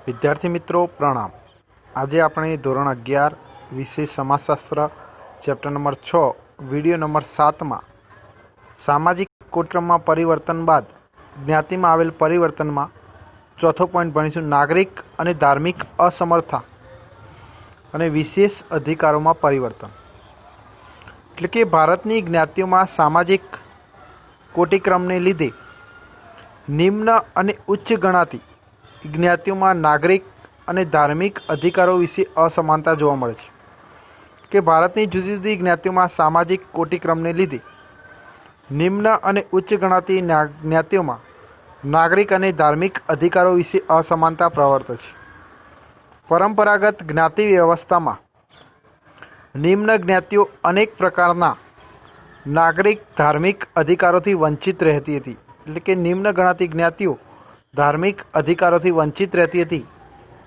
विद्यार्थी मित्रों प्रणाम। आज આપણે ધોરણ 11 વિષય સમાજશાસ્ત્ર ચેપ્ટર નંબર 6 વિડિયો નંબર 7 માં સામાજિક કુટુંબમાં પરિવર્તન બાદ જ્ઞાતિમાં આવેલ પરિવર્તનમાં ચોથો પોઈન્ટ ભણીશું, નાગરિક અને ધાર્મિક અસમર્થતા અને વિશેષ અધિકારોમાં પરિવર્તન। એટલે કે ભારતની જ્ઞાતિઓમાં સામાજિક કોટિક્રમને લીધે નિમ્ન અને ઉચ્ચ ગણાતી જ્ઞાતિઓમાં નાગરિક અને ધાર્મિક અધિકારો વિશે અસમાનતા જોવા મળે છે। કે ભારતની જુદી જુદી જ્ઞાતિઓમાં સામાજિક કોટિક્રમને લીધે નિમ્ન અને ઉચ્ચ ગણાતી જ્ઞાતિઓમાં નાગરિક અને ધાર્મિક અધિકારો વિશે અસમાનતા પ્રવર્તે છે। પરંપરાગત જ્ઞાતિ વ્યવસ્થામાં નિમ્ન જ્ઞાતિઓ અનેક પ્રકારના નાગરિક ધાર્મિક અધિકારોથી વંચિત રહેતી હતી। એટલે કે નિમ્ન ગણાતી જ્ઞાતિઓ ધાર્મિક અધિકારોથી વંચિત રહેતી હતી।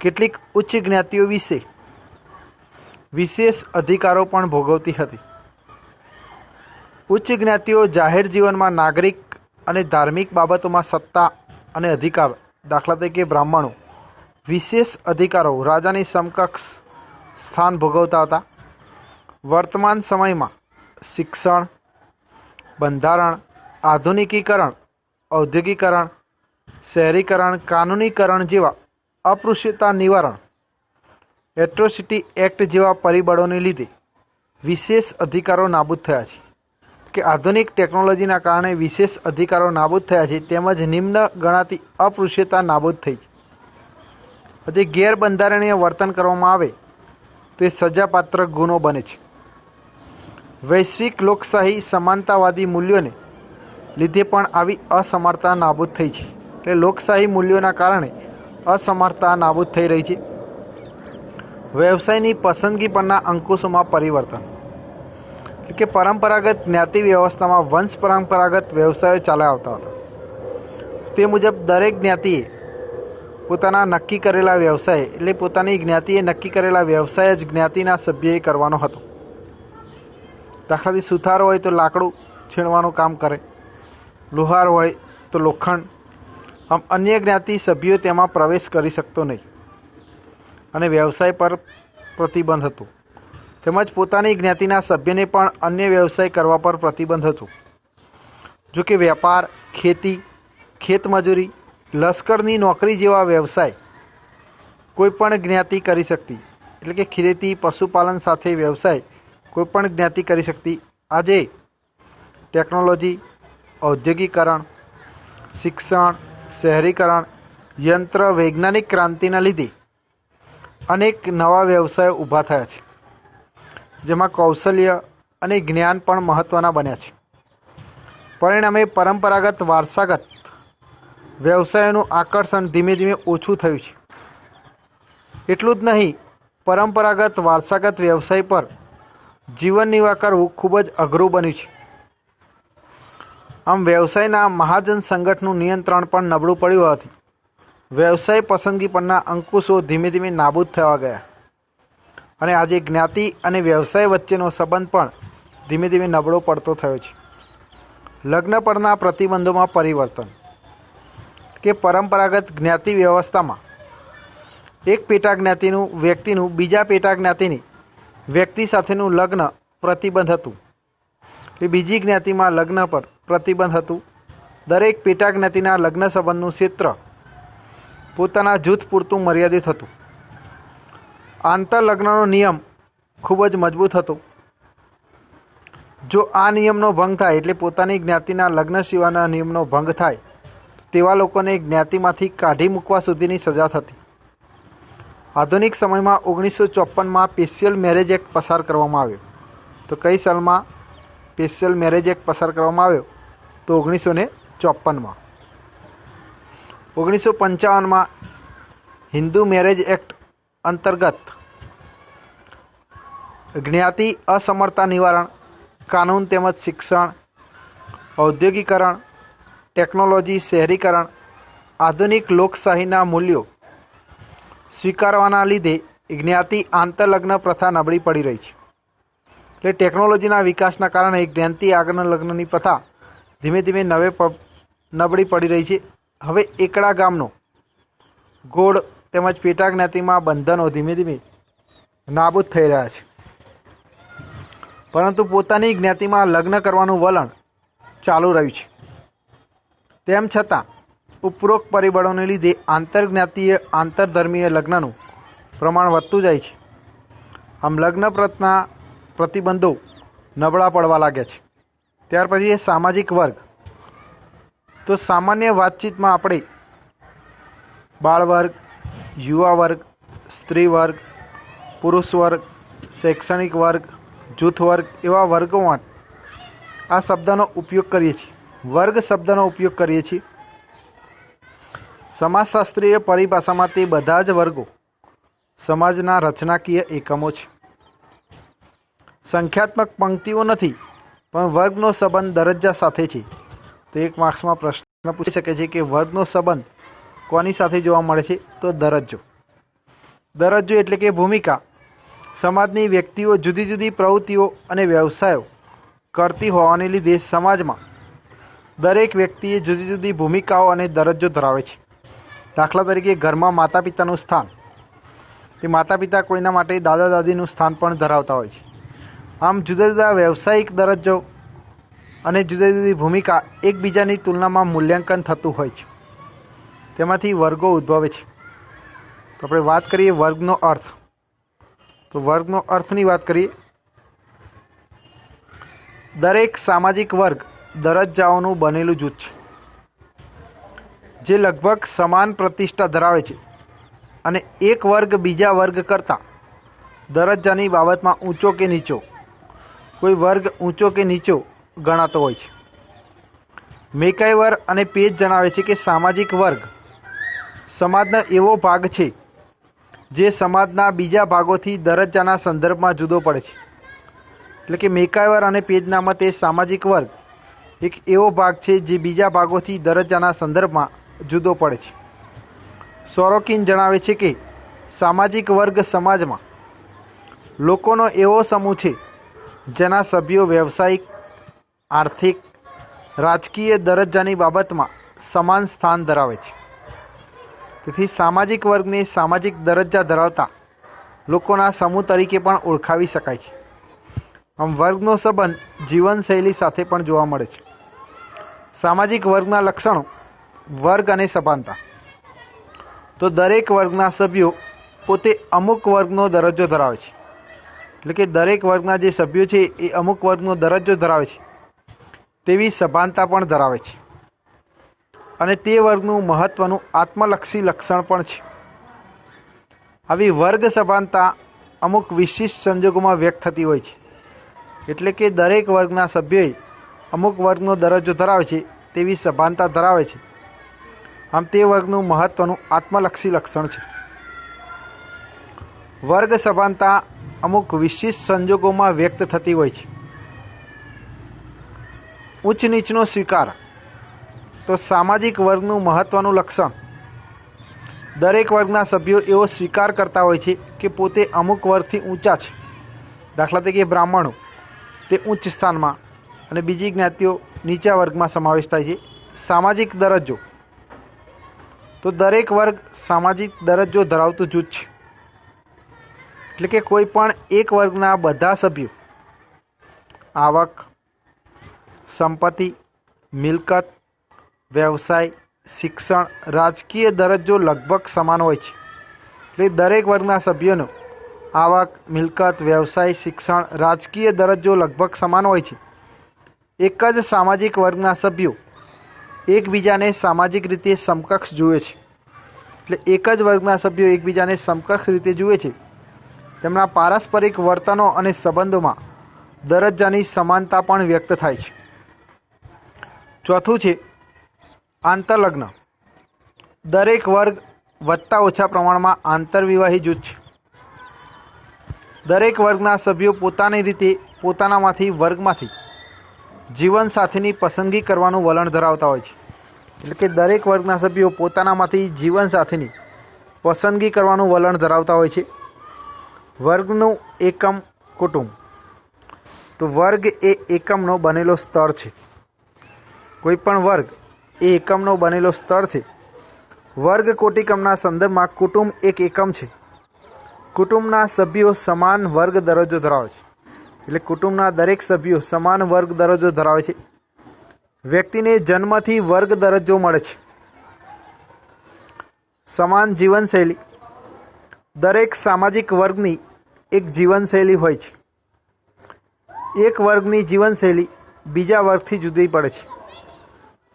કેટલીક ઉચ્ચ જ્ઞાતિઓ વિશે વિશેષ અધિકારો પણ ભોગવતી હતી। ઉચ્ચ જ્ઞાતિઓ જાહેર જીવનમાં નાગરિક અને ધાર્મિક બાબતોમાં સત્તા અને અધિકાર, દાખલા તરીકે બ્રાહ્મણો વિશેષ અધિકારો રાજાની સમકક્ષ સ્થાન ભોગવતા હતા। વર્તમાન સમયમાં શિક્ષણ, બંધારણ, આધુનિકીકરણ, ઔદ્યોગિકરણ, શહેરીકરણ, કાનૂનીકરણ જેવા અસ્પૃશ્યતા નિવારણ, એટ્રોસિટી એક્ટ જેવા પરિબળોને લીધે વિશેષ અધિકારો નાબૂદ થયા છે। કે આધુનિક ટેકનોલોજીના કારણે વિશેષ અધિકારો નાબૂદ થયા છે, તેમજ નિમ્ન ગણાતી અસ્પૃશ્યતા નાબૂદ થઈ છે। જે ગેરબંધારણીય વર્તન કરવામાં આવે તે સજાપાત્ર ગુનો બને છે। વૈશ્વિક લોકશાહી સમાનતાવાદી મૂલ્યોને લીધે પણ આવી અસમાનતા નાબૂદ થઈ છે। એટલે લોકશાહી મૂલ્યોના કારણે અસમાનતા નાબૂદ થઈ રહી છે। વ્યવસાયની પસંદગી પરના અંકુશોમાં પરિવર્તન। એટલે કે પરંપરાગત જ્ઞાતિ વ્યવસ્થામાં વંશ પરંપરાગત વ્યવસાયો ચાલ્યા આવતા હતા। તે મુજબ દરેક જ્ઞાતિએ પોતાના નક્કી કરેલા વ્યવસાય, એટલે પોતાની જ્ઞાતિએ નક્કી કરેલા વ્યવસાય જ જ્ઞાતિના સભ્યએ કરવાનો હતો। દાખલાથી સુથાર હોય તો લાકડું છીણવાનું કામ કરે, લુહાર હોય તો લોખંડ। આમ અન્ય જ્ઞાતિ સભ્યો તેમાં પ્રવેશ કરી શકતો નહીં અને વ્યવસાય પર પ્રતિબંધ હતો। તેમજ પોતાની જ્ઞાતિના સભ્યને પણ અન્ય વ્યવસાય કરવા પર પ્રતિબંધ હતો। જો કે વેપાર, ખેતી, ખેતમજૂરી, લશ્કરની નોકરી જેવા વ્યવસાય કોઈ પણ જ્ઞાતિ કરી શકતી। એટલે કે ખેતી, પશુપાલન સાથે વ્યવસાય કોઈ પણ જ્ઞાતિ કરી શકતી। આજે ટેકનોલોજી, ઔદ્યોગિકરણ, શિક્ષણ, શહેરીકરણ, યંત્ર, વૈજ્ઞાનિક ક્રાંતિના લીધે અનેક નવા વ્યવસાયો ઊભા થયા છે, જેમાં કૌશલ્ય અને જ્ઞાન પણ મહત્ત્વના બન્યા છે। પરિણામે પરંપરાગત વારસાગત વ્યવસાયોનું આકર્ષણ ધીમે ધીમે ઓછું થયું છે। એટલું જ નહીં, પરંપરાગત વારસાગત વ્યવસાય પર જીવન નિર્વાહ કરવું ખૂબ જ અઘરું બન્યું છે। આમ વ્યવસાયના મહાજન સંગઠનનું નિયંત્રણ પણ નબળું પડ્યું હોવાથી વ્યવસાય પસંદગી પરના અંકુશો ધીમે ધીમે નાબૂદ થવા ગયા અને આજે જ્ઞાતિ અને વ્યવસાય વચ્ચેનો સંબંધ પણ ધીમે ધીમે નબળો પડતો થયો છે। લગ્ન પરના પ્રતિબંધોમાં પરિવર્તન। કે પરંપરાગત જ્ઞાતિ વ્યવસ્થામાં એક પેટા જ્ઞાતિનું વ્યક્તિનું બીજા પેટા જ્ઞાતિની વ્યક્તિ સાથેનું લગ્ન પ્રતિબંધ હતું। એ બીજી જ્ઞાતિમાં લગ્ન પર પ્રતિબંધ હતું। દરેક પેટા જ્ઞાતિના લગ્ન સંબંધનું ક્ષેત્ર પોતાના જૂથ પૂરતું મર્યાદિત હતું। આંતરલગ્નનો નિયમ ખૂબ જ મજબૂત હતો। જો આ નિયમનો ભંગ થાય, એટલે પોતાની જ્ઞાતિના લગ્ન સિવાયના નિયમનો ભંગ થાય, તેવા લોકોને જ્ઞાતિમાંથી કાઢી મૂકવા સુધીની સજા થતી। આધુનિક સમયમાં 1954માં સ્પેશિયલ મેરેજ એક્ટ પસાર કરવામાં આવ્યો। તો કઈ સાલમાં સ્પેશિયલ મેરેજ એક્ટ પસાર કરવામાં આવ્યો? તો 1954માં। 1955માં હિન્દુ મેરેજ એક્ટ અંતર્ગત જ્ઞાતિ અસમર્થતા નિવારણ કાનૂન તેમજ શિક્ષણ, ઔદ્યોગિકરણ, ટેકનોલોજી, શહેરીકરણ, આધુનિક લોકશાહીના મૂલ્યો સ્વીકારવાના લીધે જ્ઞાતિ આંતરલગ્ન પ્રથા નબળી પડી રહી છે। એટલે ટેકનોલોજીના વિકાસના કારણે જ્ઞાતિ આંતરલગ્નની પ્રથા ધીમે ધીમે નબળી પડી રહી છે। હવે એકડા ગામનો ગોળ તેમજ પેટા જ્ઞાતિમાં બંધનો ધીમે ધીમે નાબૂદ થઈ રહ્યા છે, પરંતુ પોતાની જ્ઞાતિમાં લગ્ન કરવાનું વલણ ચાલુ રહ્યું છે. તેમ છતાં ઉપરોક્ત પરિબળોને લીધે આંતરજ્ઞાતીય આંતરધર્મીય લગ્નનું પ્રમાણ વધતું જાય છે. આમ લગ્ન પ્રથાના પ્રતિબંધો નબળા પડવા લાગ્યા છે. ત્યાર પછી એ સામાજિક વર્ગ. તો સામાન્ય વાતચીતમાં આપણે બાળ વર્ગ, યુવા વર્ગ, સ્ત્રી વર્ગ, પુરુષ વર્ગ, શૈક્ષણિક વર્ગ, જૂથ વર્ગ એવા વર્ગોમાં આ શબ્દનો ઉપયોગ કરીએ છીએ. વર્ગ શબ્દનો ઉપયોગ કરીએ છીએ. સમાજશાસ્ત્રીય પરિભાષામાં તે બધા જ વર્ગો સમાજના રચનાકીય એકમો છે. સંખ્યાત્મક પંક્તિઓ નથી, પણ વર્ગનો સંબંધ દરજ્જા સાથે છે. તો એક માર્ક્સમાં પ્રશ્ન પૂછી શકે છે કે વર્ગનો સંબંધ કોની સાથે જોવા મળે છે? તો દરજ્જો. દરજ્જો એટલે કે ભૂમિકા. સમાજની વ્યક્તિઓ જુદી જુદી પ્રવૃત્તિઓ અને વ્યવસાયો કરતી હોવાને લીધે સમાજમાં દરેક વ્યક્તિએ જુદી જુદી ભૂમિકાઓ અને દરજ્જો ધરાવે છે. દાખલા તરીકે ઘરમાં માતા પિતાનું સ્થાન. તે માતા પિતા કોઈના માટે દાદા દાદીનું સ્થાન પણ ધરાવતા હોય છે. આમ જુદા જુદા વ્યવસાયિક દરજ્જો અને જુદી જુદી ભૂમિકા એકબીજાની તુલનામાં મૂલ્યાંકન થતું હોય છે. તેમાંથી વર્ગો ઉદ્ભવે છે. તો આપણે વાત કરીએ વર્ગનો અર્થ. તો વર્ગનો અર્થની વાત કરીએ. દરેક સામાજિક વર્ગ દરજ્જાઓનું બનેલું જૂથ છે, જે લગભગ સમાન પ્રતિષ્ઠા ધરાવે છે અને એક વર્ગ બીજા વર્ગ કરતાં દરજ્જાની બાબતમાં ઊંચો કે નીચો, કોઈ વર્ગ ઊંચો કે નીચો ગણાતો હોય છે. મેકાઈવર અને પેજ જણાવે છે કે સામાજિક વર્ગ સમાજનો એવો ભાગ છે જે સમાજના બીજા ભાગોથી દરજ્જાના સંદર્ભમાં જુદો પડે છે. એટલે કે મેકાઈવર અને પેજના મતે સામાજિક વર્ગ એક એવો ભાગ છે જે બીજા ભાગોથી દરજ્જાના સંદર્ભમાં જુદો પડે છે. સોરોકિન જણાવે છે કે સામાજિક વર્ગ સમાજમાં લોકોનો એવો સમૂહ છે જેના સભ્યો વ્યવસાયિક, આર્થિક, રાજકીય દરજ્જાની બાબતમાં સમાન સ્થાન ધરાવે છે. તેથી સામાજિક વર્ગને સામાજિક દરજ્જા ધરાવતા લોકોના સમૂહ તરીકે પણ ઓળખાવી શકાય છે. આમ વર્ગનો સંબંધ જીવનશૈલી સાથે પણ જોવા મળે છે. સામાજિક વર્ગના લક્ષણો. વર્ગ અને સભાનતા. તો દરેક વર્ગના સભ્યો પોતે અમુક વર્ગનો દરજ્જો ધરાવે છે. એટલે કે દરેક વર્ગના જે સભ્યો છે એ અમુક વર્ગનો દરજ્જો ધરાવે છે તેવી સભાનતા પણ ધરાવે છે, અને તે વર્ગનું મહત્વનું આત્મલક્ષી લક્ષણ પણ છે. આવી વર્ગ સભાનતા અમુક વિશિષ્ટ સંજોગોમાં વ્યક્ત થતી હોય છે. એટલે કે દરેક વર્ગના સભ્યોએ અમુક વર્ગનો દરજ્જો ધરાવે છે તેવી સભાનતા ધરાવે છે. આમ તે વર્ગનું મહત્વનું આત્મલક્ષી લક્ષણ છે. વર્ગ સભાનતા અમુક વિશિષ્ટ સંજોગોમાં વ્યક્ત થતી હોય છે. ઉચ્ચ નીચનો સ્વીકાર. તો સામાજિક વર્ગનું મહત્વનું લક્ષણ. દરેક વર્ગના સભ્યો એવો સ્વીકાર કરતા હોય છે કે પોતે અમુક વર્ગથી ઊંચા છે. દાખલા તરીકે બ્રાહ્મણો તે ઉચ્ચ સ્થાનમાં અને બીજી જ્ઞાતિઓ નીચા વર્ગમાં સમાવેશ થાય છે. સામાજિક દરજ્જો. તો દરેક વર્ગ સામાજિક દરજ્જો ધરાવતું જૂથ છે. એટલે કે કોઈ પણ એક વર્ગના બધા સભ્યો આવક, સંપત્તિ, મિલકત, વ્યવસાય, શિક્ષણ, રાજકીય દરજ્જો લગભગ સમાન હોય છે. એટલે દરેક વર્ગના સભ્યોનો આવક, મિલકત, વ્યવસાય, શિક્ષણ, રાજકીય દરજ્જો લગભગ સમાન હોય છે. એક જ સામાજિક વર્ગના સભ્યો એકબીજાને સામાજિક રીતે સમકક્ષ જુએ છે. એટલે એક જ વર્ગના સભ્યો એકબીજાને સમકક્ષ રીતે જુએ છે. તેમના પારસ્પરિક વર્તનો અને સંબંધોમાં દરજ્જાની સમાનતા પણ વ્યક્ત થાય છે. ચોથું છે આંતરલગ્ન. દરેક વર્ગ વધતા ઓછા પ્રમાણમાં આંતરવિવાહી જૂથ છે. દરેક વર્ગના સભ્યો પોતાની રીતે પોતાનામાંથી વર્ગમાંથી જીવનસાથીની પસંદગી કરવાનું વલણ ધરાવતા હોય છે. એટલે કે દરેક વર્ગના સભ્યો પોતાનામાંથી જીવનસાથીની પસંદગી કરવાનું વલણ ધરાવતા હોય છે. વર્ગનું એકમ કુટુંબ. તો વર્ગ એ એકમનો બનેલો સ્તર છે. કોઈ પણ વર્ગ એ એકમનો બનેલો સ્તર છે. વર્ગ કોટિકમના સંદર્ભમાં કુટુંબ એક એકમ છે. કુટુંબના સભ્યો સમાન વર્ગ દરજ્જો ધરાવે છે. એટલે કુટુંબના દરેક સભ્યો સમાન વર્ગ દરજ્જો ધરાવે છે. વ્યક્તિને જન્મથી વર્ગ દરજ્જો મળે છે. સમાન જીવનશૈલી. દરેક સામાજિક વર્ગની એક જીવનશૈલી હોય છે. એક વર્ગની જીવનશૈલી બીજા વર્ગથી જુદી પડે છે.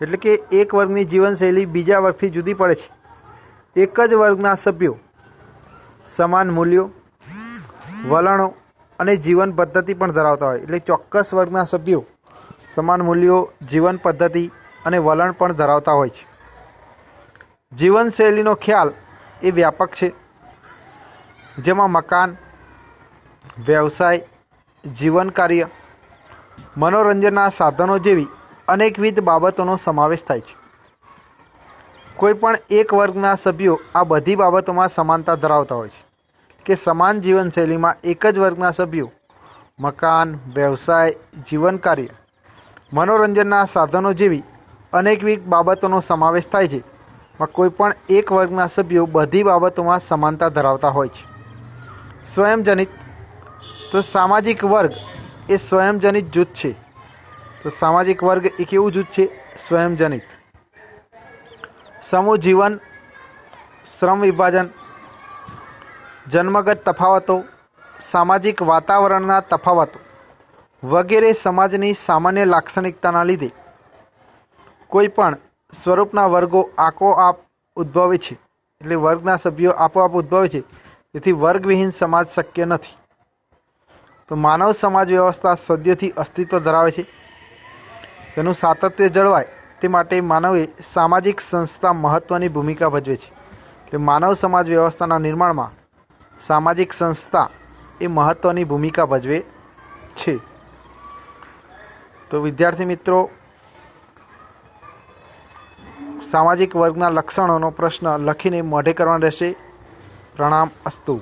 એટલે કે એક વર્ગની જીવનશૈલી બીજા વર્ગથી જુદી પડે છે. એક જ વર્ગના સભ્યો સમાન મૂલ્યો, વલણો અને જીવન પદ્ધતિ પણ ધરાવતા હોય. એટલે ચોક્કસ વર્ગના સભ્યો સમાન મૂલ્યો, જીવન પદ્ધતિ અને વલણ પણ ધરાવતા હોય છે. જીવનશૈલીનો ખ્યાલ એ વ્યાપક છે, જેમાં મકાન, વ્યવસાય, જીવન કાર્ય, મનોરંજનના સાધનો જેવી અનેકવિધ બાબતોનો સમાવેશ થાય છે. કોઈ પણ એક વર્ગના સભ્યો આ બધી બાબતોમાં સમાનતા ધરાવતા હોય છે કે સમાન જીવનશૈલીમાં એક જ વર્ગના સભ્યો મકાન, વ્યવસાય, જીવન કાર્ય, મનોરંજનના સાધનો જેવી અનેકવિધ બાબતોનો સમાવેશ થાય છે. કોઈ પણ એક વર્ગના સભ્યો બધી બાબતોમાં સમાનતા ધરાવતા હોય છે. સ્વયંજનિત. તો સામાજિક વર્ગ એ સ્વયંજનિત જૂથ છે. તો સામાજિક વર્ગ એ કેવું જૂથ છે? સ્વયંજનિત. સમૂહ જીવન, શ્રમ વિભાજન, જન્મગત તફાવતો, સામાજિક વાતાવરણના તફાવતો વગેરે સમાજની સામાન્ય લાક્ષણિકતાના લીધે કોઈ પણ સ્વરૂપના વર્ગો આપોઆપ ઉદ્ભવે છે. એટલે વર્ગના સભ્યો આપોઆપ ઉદ્ભવે છે. તેથી વર્ગવિહીન સમાજ શક્ય નથી. તો માનવ સમાજ વ્યવસ્થા સદીઓથી અસ્તિત્વ ધરાવે છે. તેનું સાતત્ય જળવાય તે માટે માનવે સામાજિક સંસ્થા મહત્વની ભૂમિકા ભજવે છે. એટલે માનવ સમાજ વ્યવસ્થાના નિર્માણમાં સામાજિક સંસ્થા એ મહત્વની ભૂમિકા ભજવે છે. તો વિદ્યાર્થી મિત્રો, સામાજિક વર્ગના લક્ષણોનો પ્રશ્ન લખીને મોઢે કરવાનો રહેશે. પ્રણામ અસ્તુ.